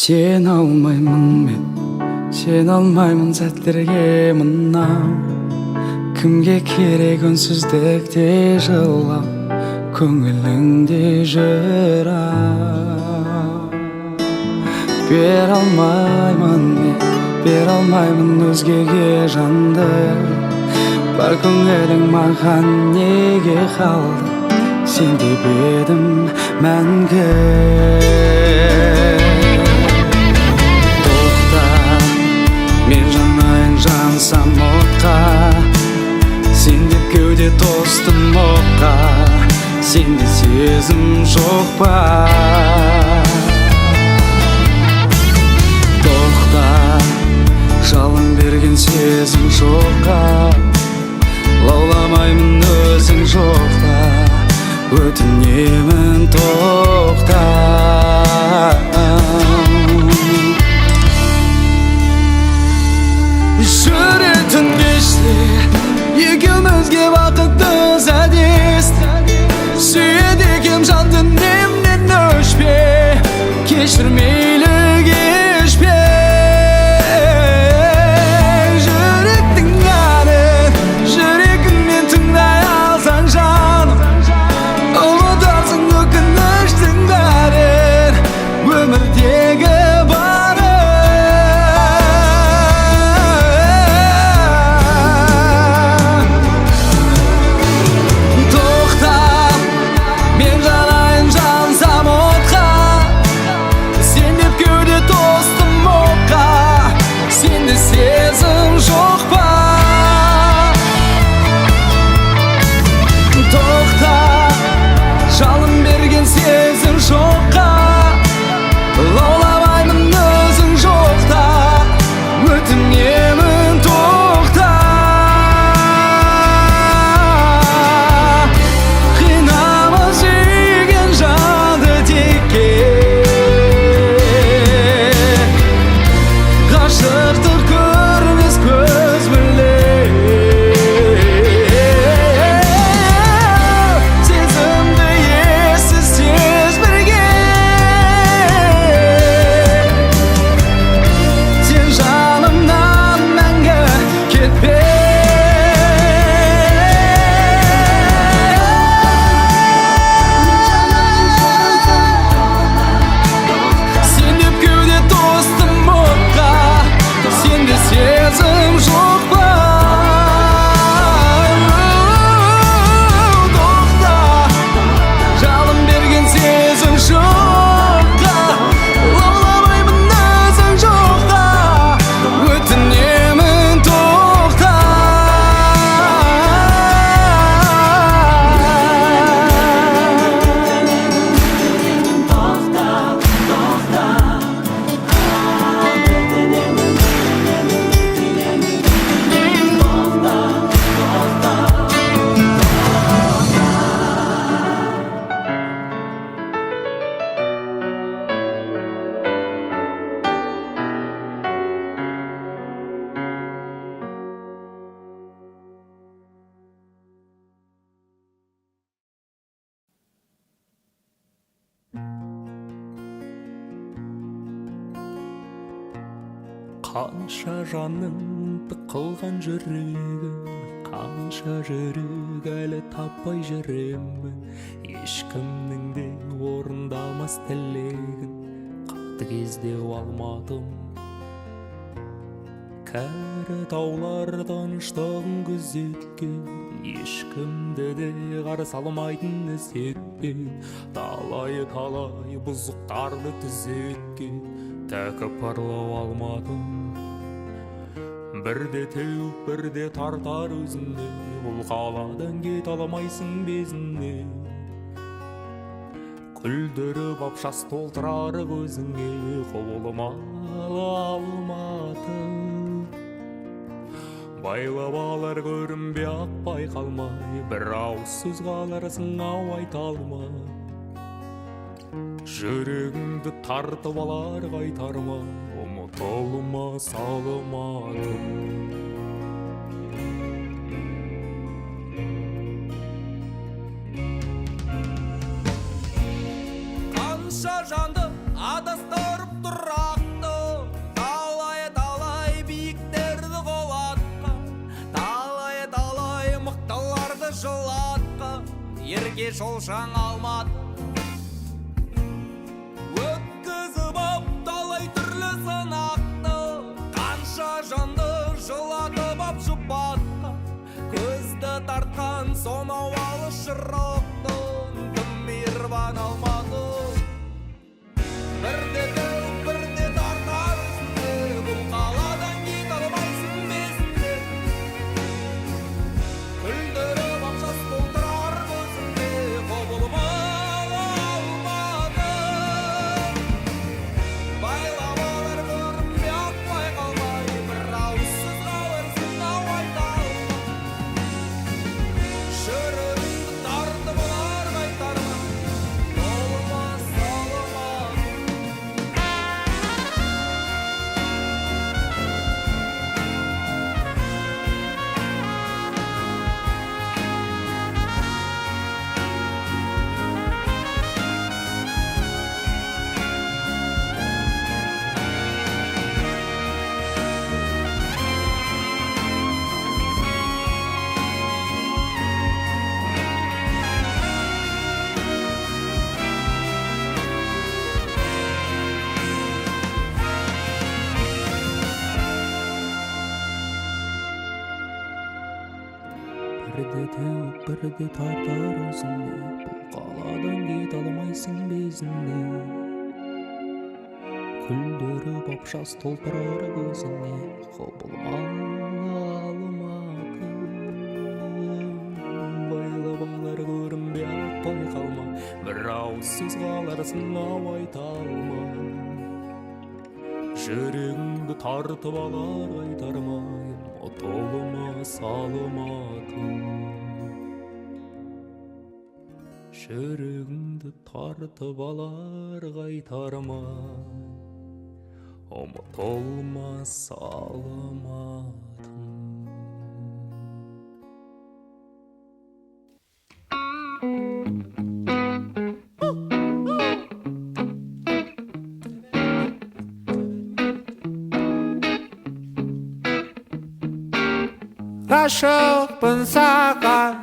Сен алмаймын мен, сен алмаймын сәттерге мынау. Кімге керек үнсіздікте жылау, көңіліңде жырау. Бер алмаймын мен, бер алмаймын өзгеге жанды. Бар көңілің маған неге қалды, сен деп едім мәңгі. Мен жанайын жансам отқа, сен деп кеуде тостым оққа. Сенде сезім жоқ па? Тоқта, жалын берген сезім жоққа. Лауламаймын өзің жоқта, өтінемін тоқта. Жүретін кеште екеумізге бақытты сәтесті. Сүйеді екем жан дүниемнен өшпе, кешір мейлі кешпе. Жүректің әнін жүрегіңмен тыңдай алсаң жаным, ұмытарсың өкініштің бәрін, өмірдегі сезім жоқ па? Тоқта, жалын берген сезім жоққа. Лауламаймын өзің жоқта, өтінемін тоқта. Қинама сүйген жанды текке, ғашықтық көрмес көз біле. Сезімді ессіз сезбірге, сен жанымнан мәңгі кетпе. Сен деп кеуде тостым отқа, сенде сезім жоқ па? Тоқта, жалын берген сезім жоққа. Лауламаймын өзің жоқта, өтінемін тоқта. Қанша жанның қылған жүрегі, қанша жүрек әлі таппай жүремін. Ешкімнің де орындалмас тілегін қатыгездеу алмадым. Кәрі таулардан ұштығын күзеткен, ешкімді де қарсы алмайтын іздетпен. Талай бұзықтарды түзеткен, тәкаппарлау алмадым. Бірде теуіп бірде тартар өзіңе, бұл қаладан кете алмайсың безіне. Күлдіріп ап жас толтырар көзіңе, қолыма ала алмадым. Байлап алар көрінбей ақ байқалмай, бір ауыз сөз қаларсың ау айта алмай. Жүрегіңді тартып алар қайтарма, ұмытылма салымадым. Қанша жанды адастырып тұр ақ жылатқа ерге шолшаң алмады. Өткізіп ап талай түрлі сынақты, қанша жанды жылатып ап жұбатқа. Көзді тартқан сонау алыс жырақтың кім мейірбан алмады. Бірде тауып бірде тартар ізінде, бұл қаладан кете алмайсың безінде. Күлдіріп ап жас толтырар көзінде, құбылып ала алмады. Байлап алар көрінбей ақ байқалмай, бір ауызсыз қалырсың ау айта алмай. Жүрегіңді тартып алар қайтарма, толмас саламат. Бірде теуіп бірде тартар өзіңе, бұл қаладан кете алмайсың безіне. Күлдіріп ап жас толтырар көзіңе, құбылмалы алматы. Байлап алар көрінбей ақ байқалма, бір ауызсыз қаларсың ау айта алмай. Жүрегіңді тартып алар қайтармай, ұтылмас алматым. Жүрегіңді тартып алар қайтармай, ұмытылмас алматым. Ғашықпын саған,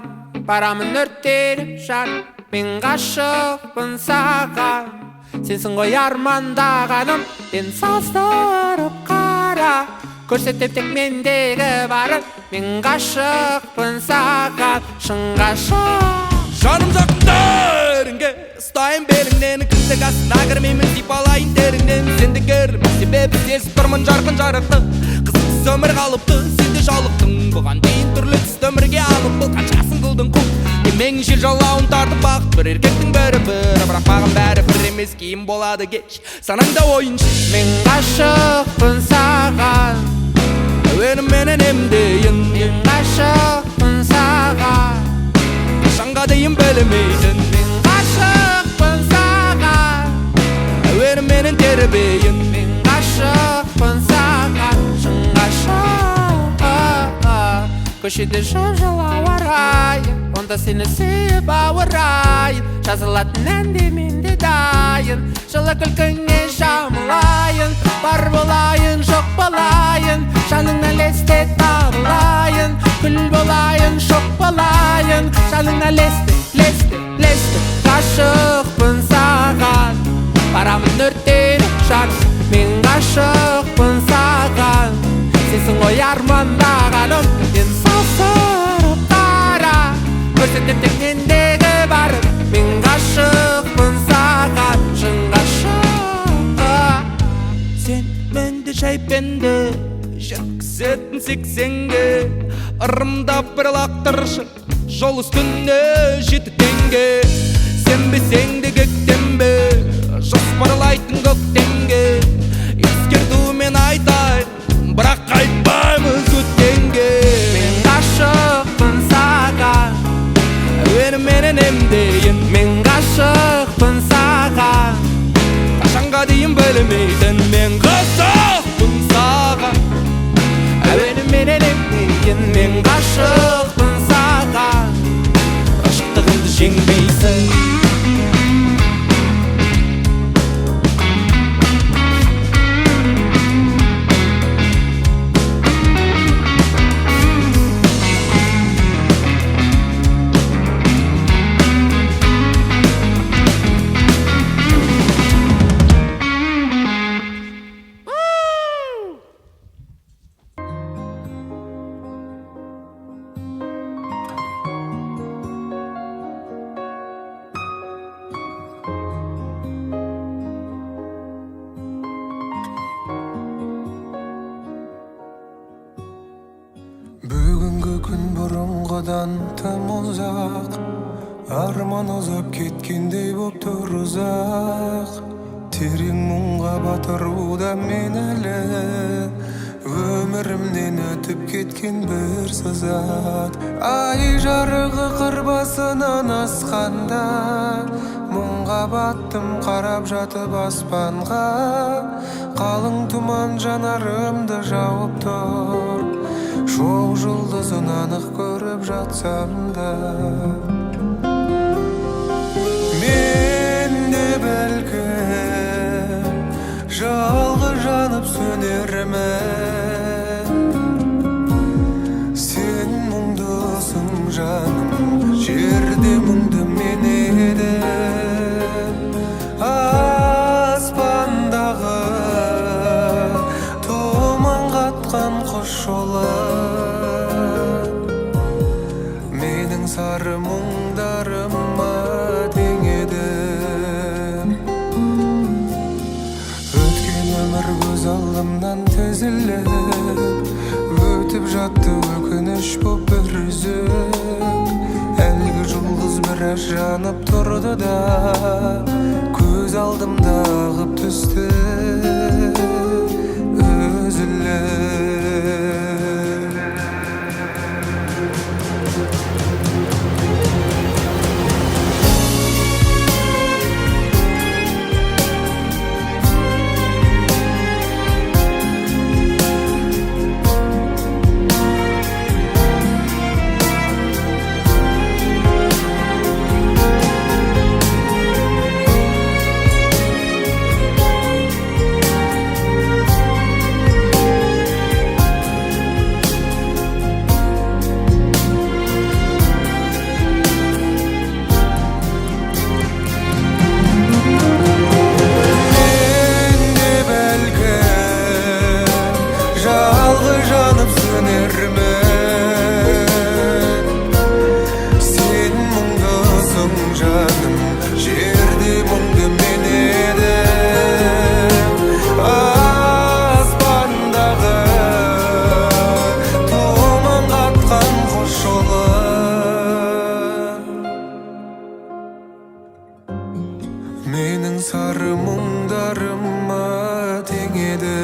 барамын өртеніп жан. Мен ғашықпын саған, сенсің ғой армандағаным. Мен салыстырып қара, көрсетем тек мендегі барын. Мен ғашықпын саған, шын ғашық. Жаным жақындарыңға ұстайын беліңнен, кімдік астына кірмеймін, сипалайын теріңнен. Сенді көрмей себебі сезіп тұрмын жарқын жарықты, қызықсыз өмір қалыпты, сенде жалықтың. Бұған дейін түрлі түсті өмірге алып, бұл қаншасын қылдың құл. Емең жел жалауын тартып бақ, бір еркектің бәрі бір, бірақ маған бәрі бір емес, кейін болады кеш, санаңда ойыншы. Мен ғашықпын саған, әуенімменен емдейін. мен ғашықпын саған, Қашанға дейін білмейтін. мен ғашықпын саған, әуенімменен тербейін. мен ғашықпын саған, шын ғашық. Көшеде жым-жылы ауа райы, онда сені сүйіп ауырайын. Жазылатын әнде мен де дайын, жылы күлкіңе жамылайын. Бар болайын, жоқ болайын, жаныңа лесте табылайын. Күл болайын, шоқ болайын, жаныңа лесте, лесте, лесте. Ғашықпын саған, барамын өртеніп жаным. Мен ғашықпын саған, сенсің ғой армандағаным. Мен салыстырып қара, көрсетем тек мендегі барын. Мен ғашықпын саған, шын ғашық. Сен менде шайпенді жеткізетін сексенге, ырымдап бір лақтыршы жол үстіне жетігенге. Сенбесең де кектенбе, жоспарлайтын көктемге. Ескертумен айтайын, бірақ қайтпаймыз өткенге. Мен ғашықпын саған, әуенімменен емдейін. мен ғашықпын саған, Қашанға дейін білмейтін. Мен ғашықпын саған, әуенімменен емдейін. Мен ғашықпын саған, ғашықтығымды жеңбейсің. күн бұрынғыдан тым ұзақ, арман ұзап кеткендей боп тұр ұзақ. Терең мұңға батыруда мен әлі, өмірімнен өтіп кеткен бір сызат. Ай жарығы қыр басынан асқанда, мұңға баттым қарап жатып аспанға. Қалың тұман жанарымды жауып тұр, шоқ жұлдызын анық көріп жатсам да. Мен де бәлкім жалғыз жанып сөнермін. Сен мұңдысың жаным, жерде мұңды мен едім. Аспандағы тұман қатқан құс жолы, менің сары мұңдарыма тең едім. Өткен өмір көз алдымнан тізіліп, өтіп жатты өкініш боп бір үзік. Әлгі жұлдыз біраз жанып тұрды да, көз алдымда ағып түсті үзіліп. Сен мұңдысың жаным, жерде мұңды мен едім. Аспандағы тұман қатқан құс жолы, менің сары мұңдарыма тең едім.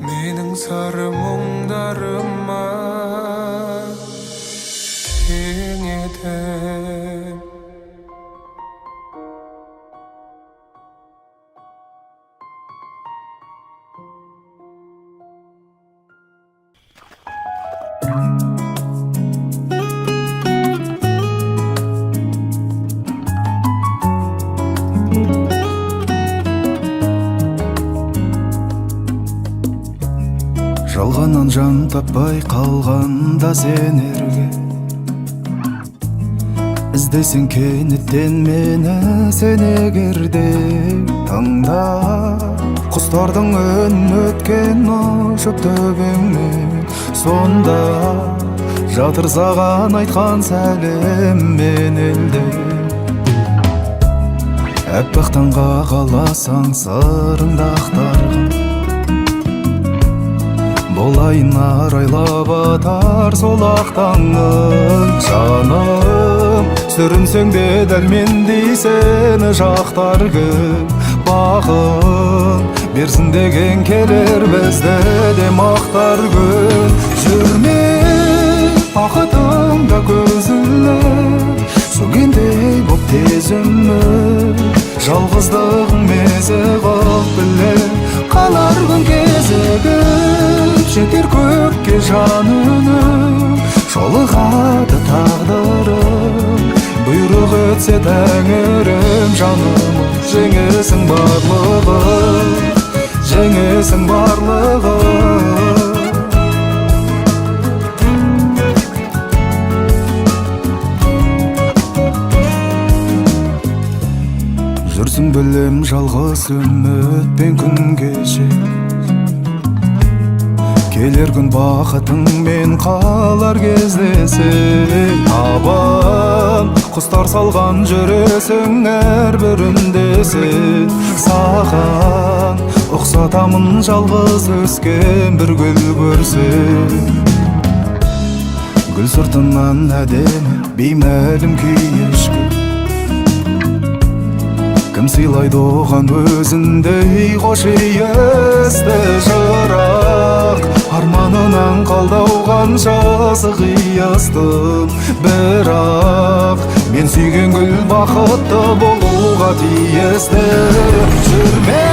Менің сары мұңдарыма тең едім. Жалғаннан жан таппай қалғанда сен ерге, іздесең кенеттен мені сен егерде. Таңда құстардың үнін өткен ұшып төбеңнен, сонда жатыр саған айтқан сәлем мен елде. Әппақ таңға қаласаң сырыңды ақтарған, болайын арайлап атар сол ақ таңың. Жаным сүрінсең де дәл мендей сені жақтар кім? Бақыт берсін деген келер бізді де мақтар күн. Жүрме бақытыңда көз іліп, сөгендей боп тез үміт. Жалғыздығың мезі қылып біліп, қалар күн кезігіп, жетер көкке жан үнім. Жолығады тағдырым, бұйрық етсе тәңірім. Жаным жеңесің барлығы, жеңесің барлығы. жалғыз үмітпен күн кеше келер күн бақытыңмен қалар кездесе табан құстар салған жүресің әрбір үндесен саған ұқсатамын жалғыз өскен бір гүл көрсең гүл сыртынан әдемі беймәлім күйешкі кім сыйлайды оған өзіндей қош иісті жырақ арманынан қалдауған жазық иыстым бірақ мен сүйген гүл бақытты болуға тиісті жүрме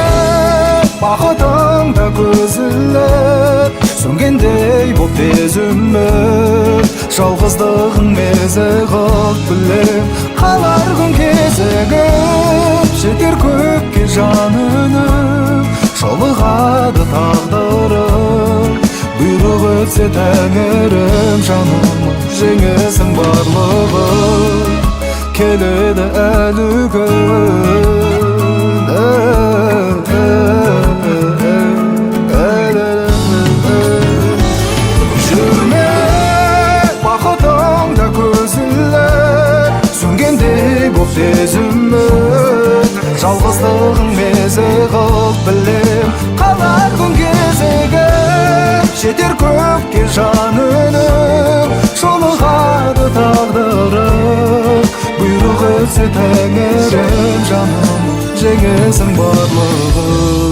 бақытыңда көз іліп сөнгендей боп тез үміт жалғыздығың мезі қылып білем қалар күн кезігіп жетер көкке жан үніп жолығады тағдырым бұйрық өтсе тәңірім жаным жеңесің барлығын келеді әлі күн жүрме бақытыңда көз іліп сөнгендей боп тез үміт жалғыздығың мезі қылып білем қалар күн кезігіп жетер көкке жан үніп жолығады тағдырым бұйрық өтсе тәңірім жаным жеңесің барлығын